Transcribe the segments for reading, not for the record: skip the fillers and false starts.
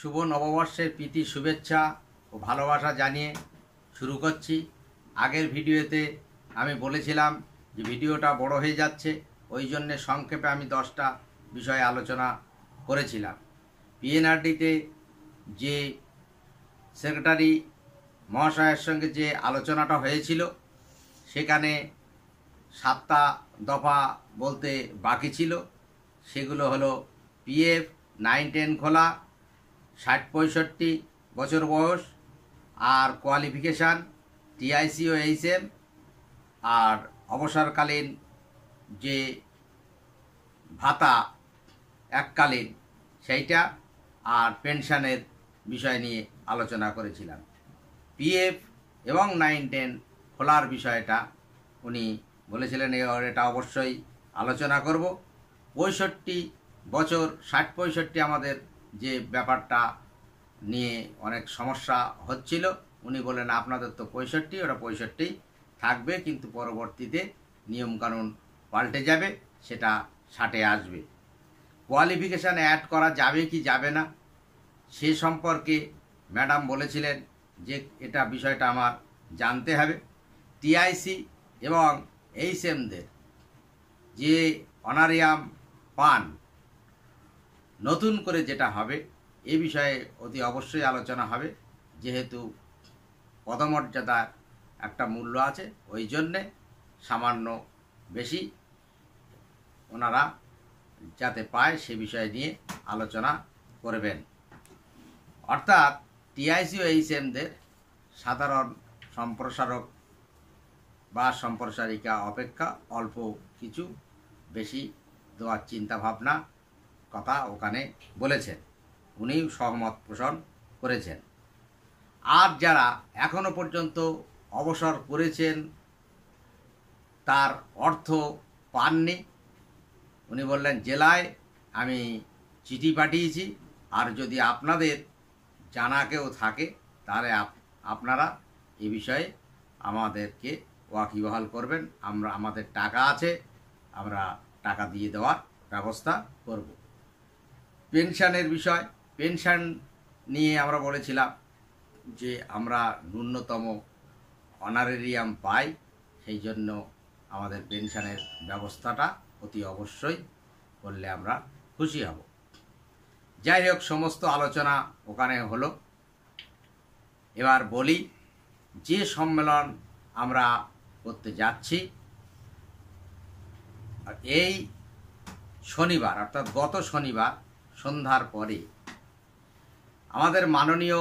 শুভ নববর্ষের প্রীতি শুভেচ্ছা ও ভালোবাসা জানিয়ে শুরু করছি। আগের ভিডিওতে আমি বলেছিলাম যে ভিডিওটা বড় হয়ে যাচ্ছে, ওই জন্যে সংক্ষেপে আমি 10টা বিষয়ে আলোচনা করেছিলাম। পিএনআরডিতে যে সেক্রেটারি মহাশয়ের সঙ্গে যে আলোচনাটা হয়েছিল, সেখানে 7টা দফা বলতে বাকি ছিল। সেগুলো হলো পিএফ 9-10 খোলা, 60-65 বছর বয়স, আর কোয়ালিফিকেশান টিআইসি ও এইচএম, আর অবসরকালীন যে ভাতা এককালীন সেইটা, আর পেনশনের বিষয় নিয়ে আলোচনা করেছিলাম। পিএফ এবং 9-10 খোলার বিষয়টা উনি বলেছিলেন এটা অবশ্যই আলোচনা করব। 65 বছর 60-65 আমাদের যে ব্যাপারটা নিয়ে অনেক সমস্যা হচ্ছিল, উনি বলেন আপনাদের তো 65, ওটা 65 থাকবে, কিন্তু পরবর্তীতে নিয়মকানুন পাল্টে যাবে, সেটা 60-এ আসবে। কোয়ালিফিকেশান অ্যাড করা যাবে কি যাবে না সে সম্পর্কে ম্যাডাম বলেছিলেন যে এটা বিষয়টা আমার জানতে হবে। টিআইসি এবং এইচএমদের যে অনারিয়াম পান নতুন করে যেটা হবে, এ বিষয়ে অতি অবশ্যই আলোচনা হবে, যেহেতু পদমর্যাদার একটা মূল্য আছে, ওই জন্যে সামান্য বেশি ওনারা যাতে পায় সে বিষয় নিয়ে আলোচনা করবেন। অর্থাৎ টিআইসি ও এইচএমদের সাধারণ সম্প্রসারক বা সম্প্রসারিকা অপেক্ষা অল্প কিছু বেশি দেওয়ার চিন্তাভাবনা কথা ওখানে বলেছেন, উনি সহমত পোষণ করেছেন। আর যারা এখনো পর্যন্ত অবসর করেছেন তার অর্থ পাননি, উনি বললেন জেলায় আমি চিঠি পাঠিয়েছি, আর যদি আপনাদের জানা কেউ থাকে তাহলে আপনারা এ বিষয়ে আমাদেরকে ওয়াকিবহাল করবেন। আমাদের টাকা আছে, আমরা টাকা দিয়ে দেওয়ার ব্যবস্থা করব। পেনশনের বিষয়, পেনশন নিয়ে আমরা বলেছিলাম যে আমরা ন্যূনতম অনারেরিয়াম পাই, সেই জন্য আমাদের পেনশনের ব্যবস্থাটা অতি অবশ্যই করলে আমরা খুশি হব। যাই হোক, সমস্ত আলোচনা ওখানে হলো। এবার বলি যে সম্মেলন আমরা করতে যাচ্ছি, এই শনিবার অর্থাৎ গত শনিবার সন্ধ্যার পরে আমাদের মাননীয়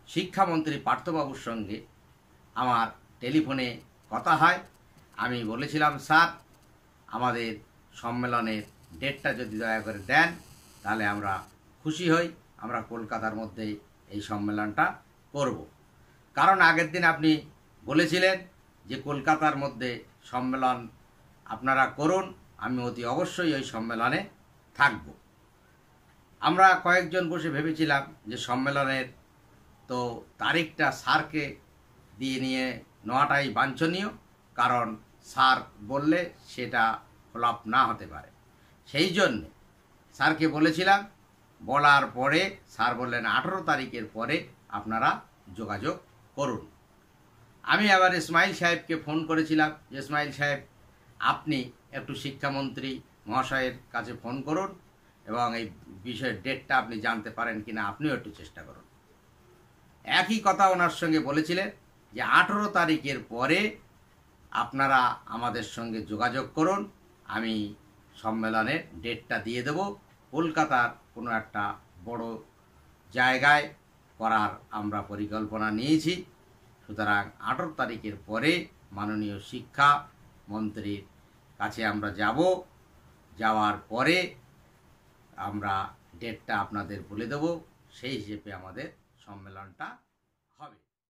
শিক্ষামন্ত্রী পার্থবাবুর সঙ্গে আমার টেলিফোনে কথা হয়। আমি বলেছিলাম, স্যার আমাদের সম্মেলনের ডেটটা যদি দয়া করে দেন তাহলে আমরা খুশি হই, আমরা কলকাতার মধ্যে এই সম্মেলনটা করব। কারণ আগের দিন আপনি বলেছিলেন যে কলকাতার মধ্যে সম্মেলন আপনারা করুন, আমি অতি অবশ্যই ওই সম্মেলনে থাকব। আমরা কয়েকজন বসে ভেবেছিলাম যে সম্মেলনের তো তারিখটা স্যারকে দিয়ে নিয়ে নেওয়াটাই বাঞ্ছনীয়, কারণ স্যার বললে সেটা ফ্লপ না হতে পারে। সেই জন্যে স্যারকে বলেছিলাম, বলার পরে স্যার বললেন 18 তারিখের পরে আপনারা যোগাযোগ করুন। আমি আবার ইসমাইল সাহেবকে ফোন করেছিলাম যে ইসমাইল সাহেব, আপনি একটু শিক্ষামন্ত্রী মহাশয়ের কাছে ফোন করুন এবং এই বিষয়ের ডেটটা আপনি জানতে পারেন কিনা আপনিও একটু চেষ্টা করুন। একই কথা ওনার সঙ্গে বলেছিলেন যে 18 তারিখের পরে আপনারা আমাদের সঙ্গে যোগাযোগ করুন, আমি সম্মেলনের ডেটটা দিয়ে দেব। কলকাতার কোনো একটা বড় জায়গায় করার আমরা পরিকল্পনা নিয়েছি, সুতরাং 18 তারিখের পরে মাননীয় শিক্ষামন্ত্রীর কাছে আমরা যাব। যাওয়ার পরে আমরা ডেটটা আপনাদের বলে দেব, সেই হিসেবে আমাদের সম্মেলনটা হবে।